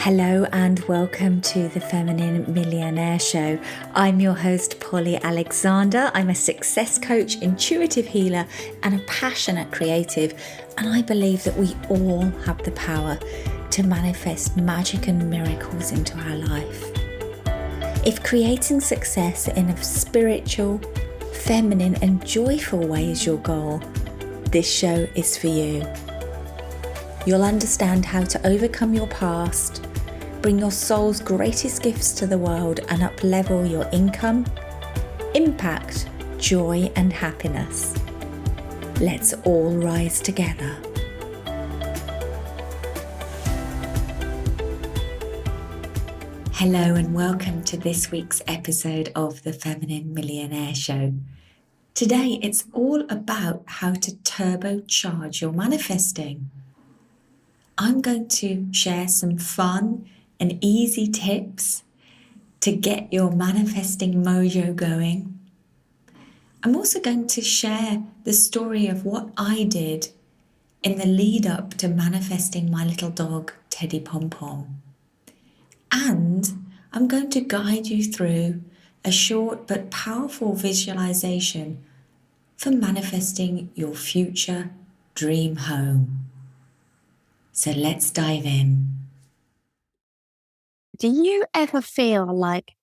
Hello and welcome to the Feminine Millionaire Show. I'm your host, Polly Alexander. I'm a success coach, intuitive healer, and a passionate creative. And I believe that we all have the power to manifest magic and miracles into our life. If creating success in a spiritual, feminine, and joyful way is your goal, this show is for you. You'll understand how to overcome your past, bring your soul's greatest gifts to the world, and up-level your income, impact, joy, and happiness. Let's all rise together. Hello and welcome to this week's episode of the Feminine Millionaire Show. Today it's all about how to turbocharge your manifesting. I'm going to share some fun and easy tips to get your manifesting mojo going. I'm also going to share the story of what I did in the lead up to manifesting my little dog, Teddy Pom Pom. And I'm going to guide you through a short but powerful visualization for manifesting your future dream home. So let's dive in. Do you ever feel like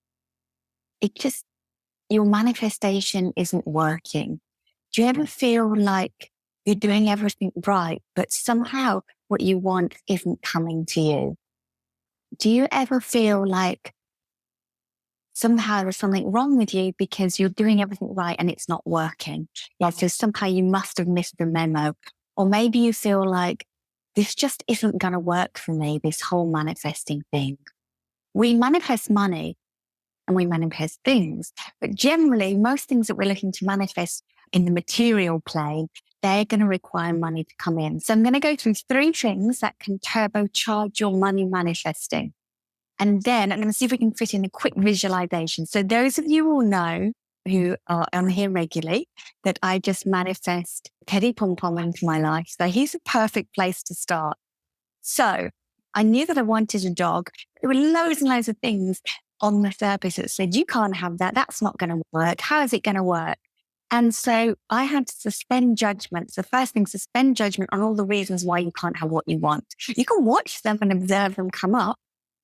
your manifestation isn't working? Do you ever feel like you're doing everything right, but somehow what you want isn't coming to you? Do you ever feel like somehow there's something wrong with you because you're doing everything right and it's not working? Yeah, so somehow you must have missed the memo. Or maybe you feel like this just isn't going to work for me, this whole manifesting thing. We manifest money and we manifest things, but generally most things that we're looking to manifest in the material plane, they're going to require money to come in. So I'm going to go through 3 things that can turbocharge your money manifesting. And then I'm going to see if we can fit in a quick visualization. So those of you who know who are on here regularly, that I just manifest Teddy Pom Pom into my life. So he's a perfect place to start. So I knew that I wanted a dog. There were loads and loads of things on the surface that said, you can't have that. That's not going to work. How is it going to work? And so I had to suspend judgment. So first thing, suspend judgment on all the reasons why you can't have what you want. You can watch them and observe them come up.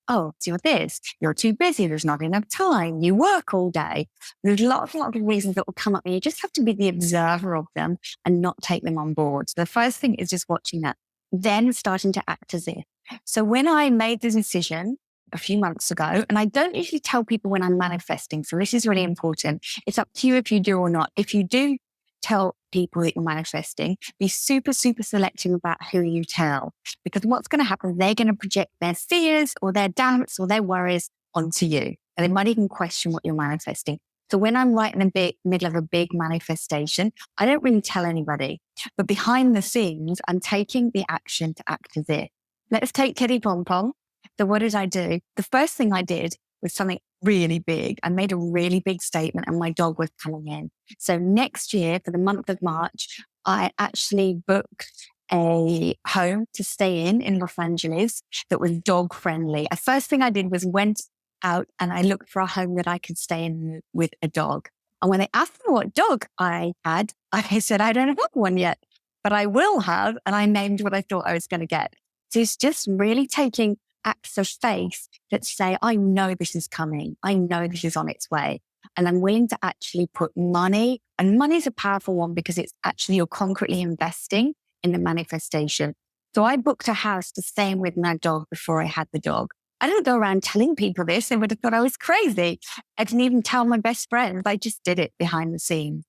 Oh, so you're this, you're too busy, there's not enough time, you work all day. There's lots of reasons that will come up, and you just have to be the observer of them and not take them on board. So the first thing is just watching that, then starting to act as if. So when I made the decision a few months ago, and I don't usually tell people when I'm manifesting, so this is really important. It's up to you if you do or not. If you do tell people that you're manifesting, be super, super selective about who you tell, because what's going to happen, they're going to project their fears or their doubts or their worries onto you. And they might even question what you're manifesting. So when I'm right in the middle of a big manifestation, I don't really tell anybody, but behind the scenes, I'm taking the action to act as if. Let's take Teddy Pom Pom. So what did I do? The first thing I did was something really big. I made a really big statement and my dog was coming in. So next year, for the month of March, I actually booked a home to stay in Los Angeles that was dog friendly. The first thing I did was went out and I looked for a home that I could stay in with a dog. And when they asked me what dog I had, I said, I don't have one yet, but I will have. And I named what I thought I was going to get. So it's just really taking acts of faith that say, I know this is coming. I know this is on its way. And I'm willing to actually put money, and money is a powerful one because it's actually you're concretely investing in the manifestation. So I booked a house to stay in with my dog before I had the dog. I didn't go around telling people this. They would have thought I was crazy. I didn't even tell my best friends. I just did it behind the scenes.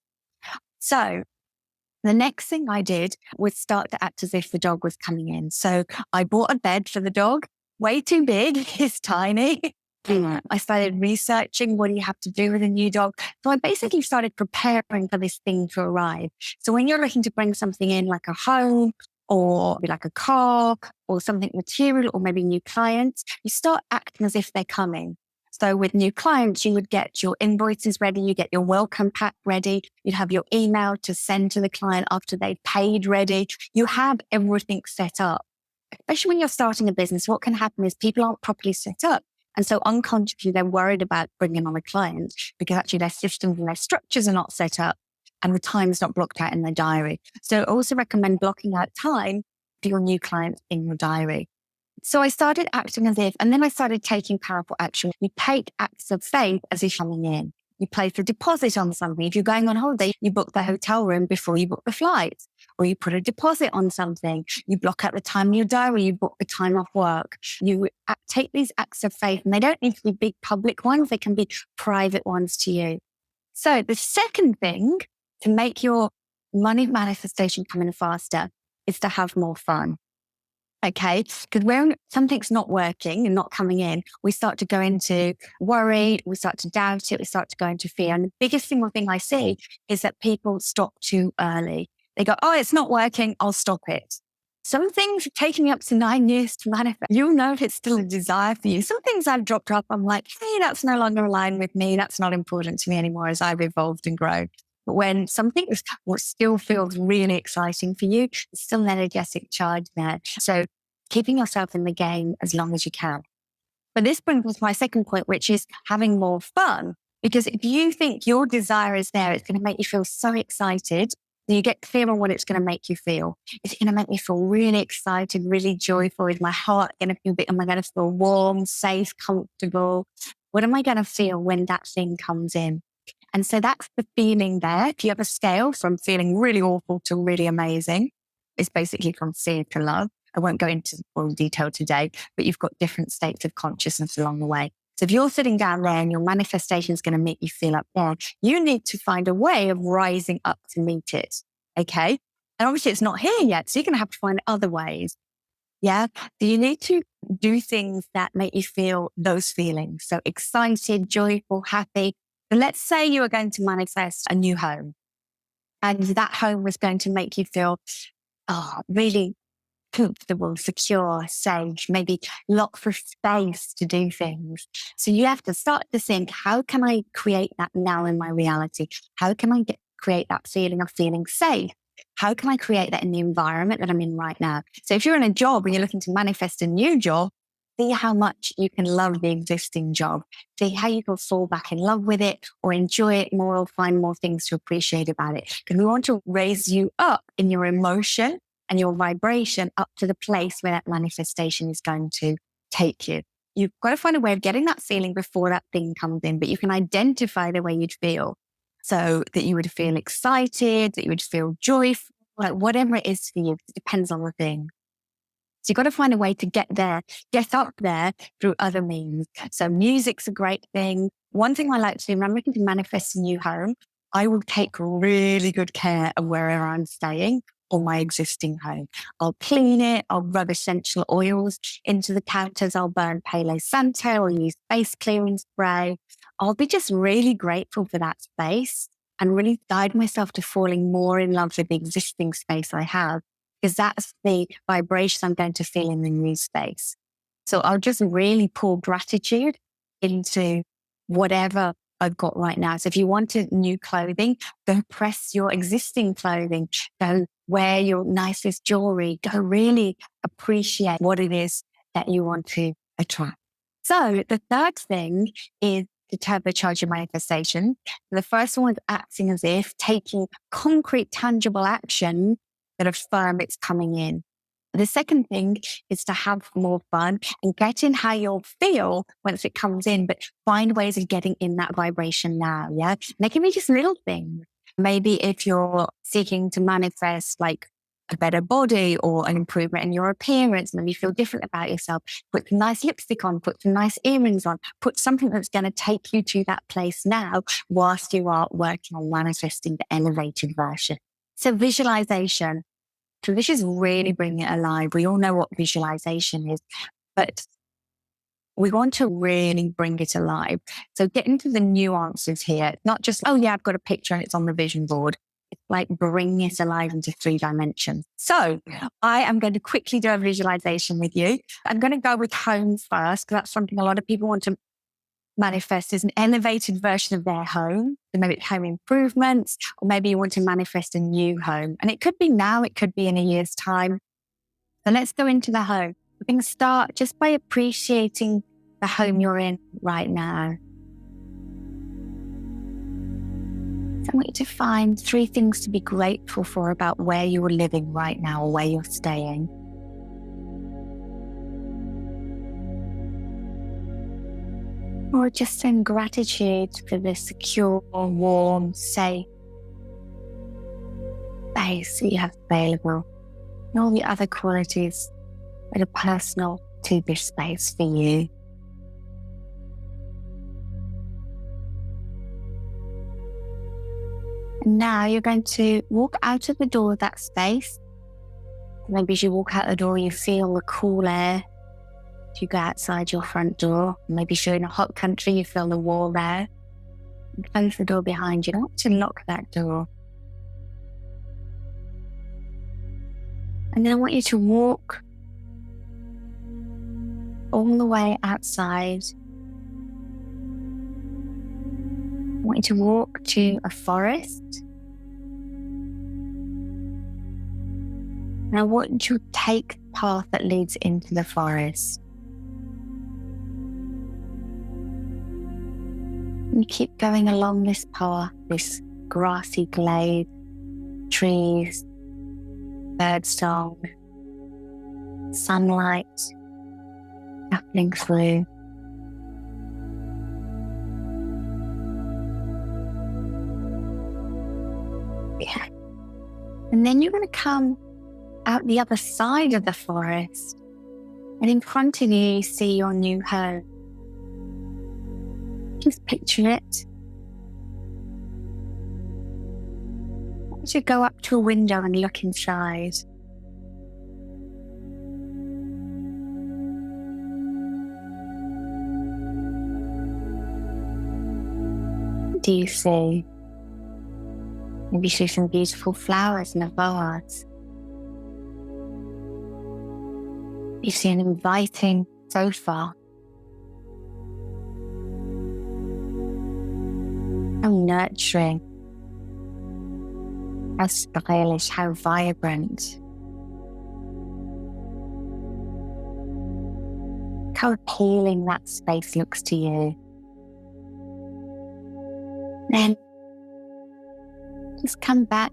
So the next thing I did was start to act as if the dog was coming in. So I bought a bed for the dog, way too big, it's tiny. I started researching what do you have to do with a new dog. So I basically started preparing for this thing to arrive. So when you're looking to bring something in like a home or like a car or something material or maybe new clients, you start acting as if they're coming. So with new clients, you would get your invoices ready, you get your welcome pack ready, you'd have your email to send to the client after they've paid ready. You have everything set up. especially when you're starting a business, what can happen is people aren't properly set up. And so unconsciously, they're worried about bringing on a client because actually their systems and their structures are not set up and the time's not blocked out in their diary. So I also recommend blocking out time for your new clients in your diary. So I started acting as if, and then I started taking powerful action. You take acts of faith as if coming in. You place a deposit on something. If you're going on holiday, you book the hotel room before you book the flight, or you put a deposit on something. You block out the time in your diary. You book the time off work. You take these acts of faith, and they don't need to be big public ones. They can be private ones to you. So the second thing to make your money manifestation come in faster is to have more fun. Okay, because when something's not working and not coming in, we start to go into worry, we start to doubt it, we start to go into fear. And the biggest single thing I see is that people stop too early. They go, oh, it's not working, I'll stop it. Some things are taking me up to 9 years to manifest. You'll know if it's still a desire for you. Some things I've dropped off, I'm like, hey, that's no longer aligned with me. That's not important to me anymore as I've evolved and grown. But when something what still feels really exciting for you, it's still an energetic charge there. So keeping yourself in the game as long as you can. But this brings us to my second point, which is having more fun. Because if you think your desire is there, it's going to make you feel so excited that you get clear on what it's going to make you feel. It's going to make me feel really excited, really joyful. Is my heart going to feel am I going to feel warm, safe, comfortable? What am I going to feel when that thing comes in? And so that's the feeling there. If you have a scale from feeling really awful to really amazing, it's basically from fear to love. I won't go into full detail today, but you've got different states of consciousness along the way. So if you're sitting down there and your manifestation is going to make you feel up there, you need to find a way of rising up to meet it. Okay. And obviously it's not here yet. So you're going to have to find other ways. Yeah. So you need to do things that make you feel those feelings. So excited, joyful, happy. So let's say you are going to manifest a new home and that home was going to make you feel, really comfortable, secure, safe, maybe lots for space to do things. So you have to start to think, how can I create that now in my reality? How can I create that feeling of feeling safe? How can I create that in the environment that I'm in right now? So if you're in a job and you're looking to manifest a new job, see how much you can love the existing job. See how you can fall back in love with it or enjoy it more or find more things to appreciate about it. Because we want to raise you up in your emotion and your vibration up to the place where that manifestation is going to take you. You've got to find a way of getting that feeling before that thing comes in, but you can identify the way you'd feel so that you would feel excited, that you would feel joyful, like whatever it is for you. It depends on the thing. So you've got to find a way to get there, get up there through other means. So music's a great thing. One thing I like to do when I'm looking to manifest a new home, I will take really good care of wherever I'm staying or my existing home. I'll clean it. I'll rub essential oils into the counters. I'll burn Palo Santo. I'll use face clearing spray. I'll be just really grateful for that space and really guide myself to falling more in love with the existing space I have, because that's the vibration I'm going to feel in the new space. So I'll just really pour gratitude into whatever I've got right now. So if you wanted new clothing, go press your existing clothing, go wear your nicest jewelry, go really appreciate what it is that you want to attract. So the third thing is to turbocharge your manifestation. The first one is acting as if, taking concrete, tangible action that affirm it's coming in. The second thing is to have more fun and get in how you'll feel once it comes in, but find ways of getting in that vibration now. Yeah. And they can be just little things. Maybe if you're seeking to manifest like a better body or an improvement in your appearance, maybe you feel different about yourself, put some nice lipstick on, put some nice earrings on, put something that's going to take you to that place now whilst you are working on manifesting the elevated version. So visualization. So this is really bringing it alive. We all know what visualization is, but we want to really bring it alive. So get into the nuances here. It's not just, oh yeah, I've got a picture and it's on the vision board. It's like bringing it alive into 3 dimensions. So I am going to quickly do a visualization with you. I'm going to go with home first, because that's something a lot of people want to manifest as an elevated version of their home. So maybe it's home improvements, or maybe you want to manifest a new home. And it could be now, it could be in a year's time. So let's go into the home. We're going to start just by appreciating the home you're in right now. So I want you to find 3 things to be grateful for about where you're living right now or where you're staying. Or just send gratitude for the secure, warm, safe space that you have available, and all the other qualities that are personal to this space for you. And now you're going to walk out of the door of that space. Maybe as you walk out the door, you feel the cool air. If you go outside your front door, maybe if you're in a hot country, you feel the warm air. And close the door behind you. I want you to lock that door. And then I want you to walk all the way outside. I want you to walk to a forest. And I want you to take the path that leads into the forest. And you keep going along this path, this grassy glade, trees, bird song, sunlight happening through. Yeah. And then you're going to come out the other side of the forest, and in front of you, you see your new home. Just picture it. I want you to go up to a window and look inside. What do you see? Maybe you see some beautiful flowers in a vase. You see an inviting sofa. How nurturing, how stylish, how vibrant. How appealing that space looks to you. Then just come back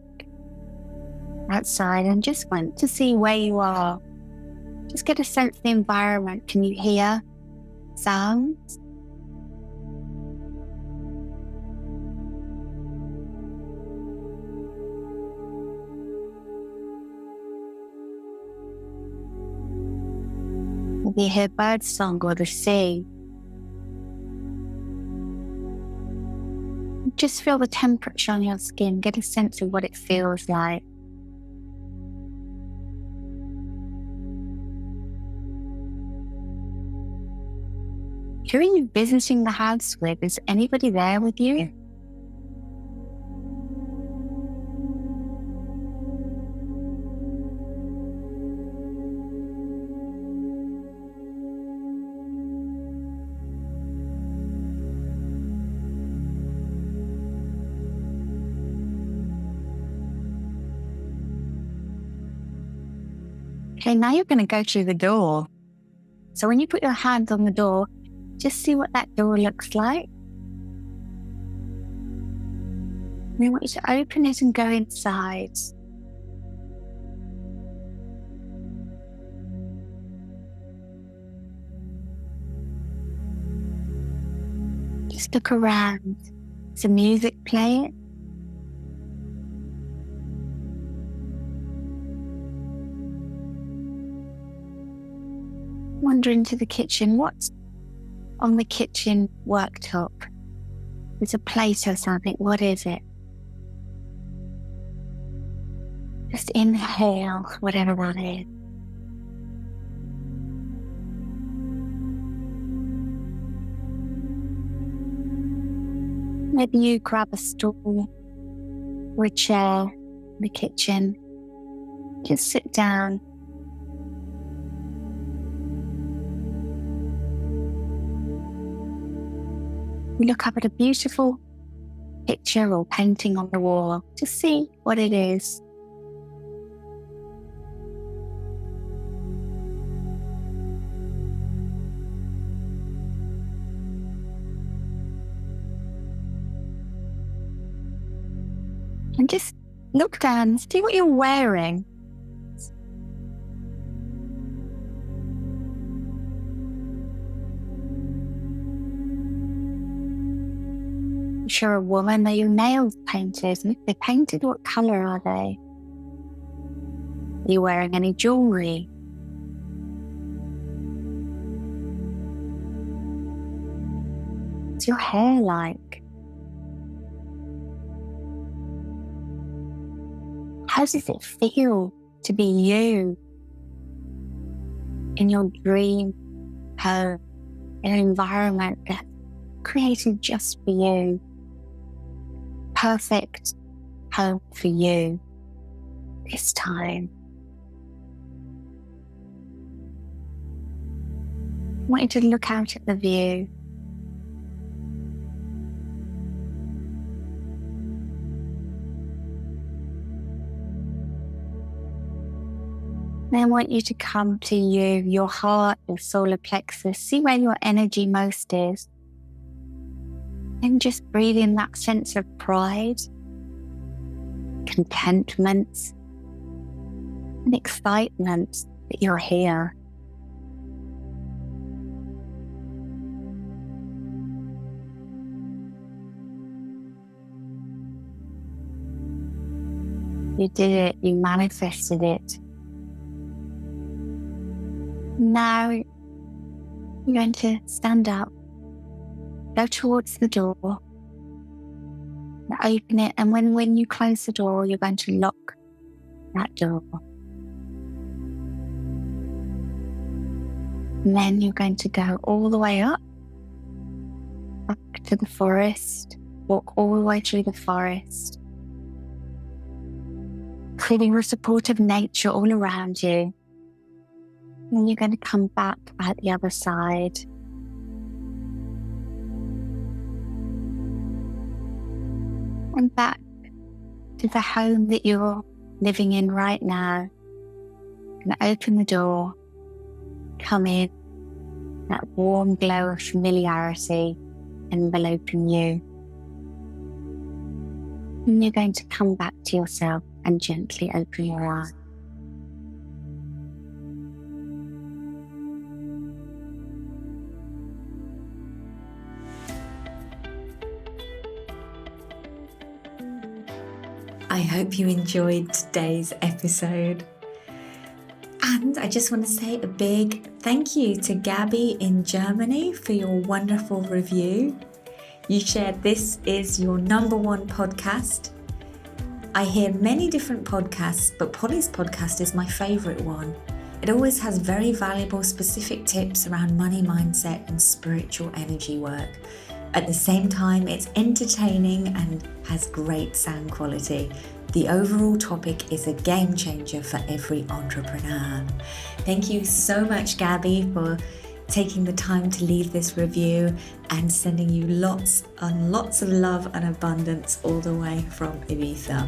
outside and just want to see where you are. Just get a sense of the environment. Can you hear sounds? Maybe you hear bird song or the sea. Just feel the temperature on your skin. Get a sense of what it feels like. Who are you visiting the house with? Is anybody there with you? Okay, now you're going to go through the door. So when you put your hands on the door, just see what that door looks like. And I want you to open it and go inside. Just look around. Is the music playing? Wander into the kitchen. What's on the kitchen worktop? It's a plate or something. What is it? Just inhale whatever that is. Maybe you grab a stool or a chair in the kitchen. Just sit down. You look up at a beautiful picture or painting on the wall to see what it is. And just look down and see what you're wearing. If you're a woman, are your nails painted? And if they're painted, what colour are they? Are you wearing any jewellery? What's your hair like? How does it feel to be you in your dream home, in an environment that's created just for you? Perfect home for you this time. I want you to look out at the view. Then I want you to come to you, your heart, your solar plexus. See where your energy most is. And just breathe in that sense of pride, contentment, and excitement that you're here. You did it, you manifested it. Now you're going to stand up, go towards the door, open it, and when you close the door, you're going to lock that door. And then you're going to go all the way up to the forest, walk all the way through the forest, feeling the support of nature all around you. And you're going to come back out the other side. And back to the home that you're living in right now. And open the door, come in, that warm glow of familiarity enveloping you. And you're going to come back to yourself and gently open your eyes. I hope you enjoyed today's episode. And I just want to say a big thank you to Gabby in Germany for your wonderful review. You shared this is your #1 podcast. I hear many different podcasts, but Polly's podcast is my favourite one. It always has very valuable specific tips around money mindset and spiritual energy work. At the same time, it's entertaining and has great sound quality. The overall topic is a game changer for every entrepreneur. Thank you so much, Gabby, for taking the time to leave this review and sending you lots and lots of love and abundance all the way from Ibiza.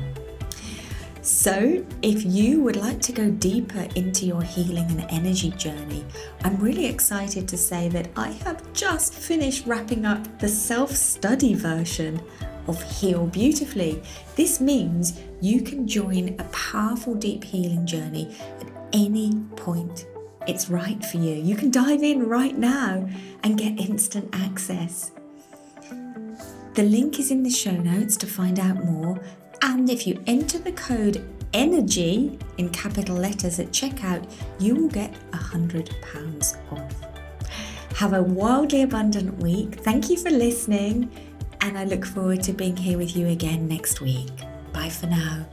So, if you would like to go deeper into your healing and energy journey, I'm really excited to say that I have just finished wrapping up the self-study version of Heal Beautifully. This means you can join a powerful deep healing journey at any point it's right for you. You can dive in right now and get instant access. The link is in the show notes to find out more. And if you enter the code ENERGY in capital letters at checkout, you will get £100 off. Have a wildly abundant week. Thank you for listening, and I look forward to being here with you again next week. Bye for now.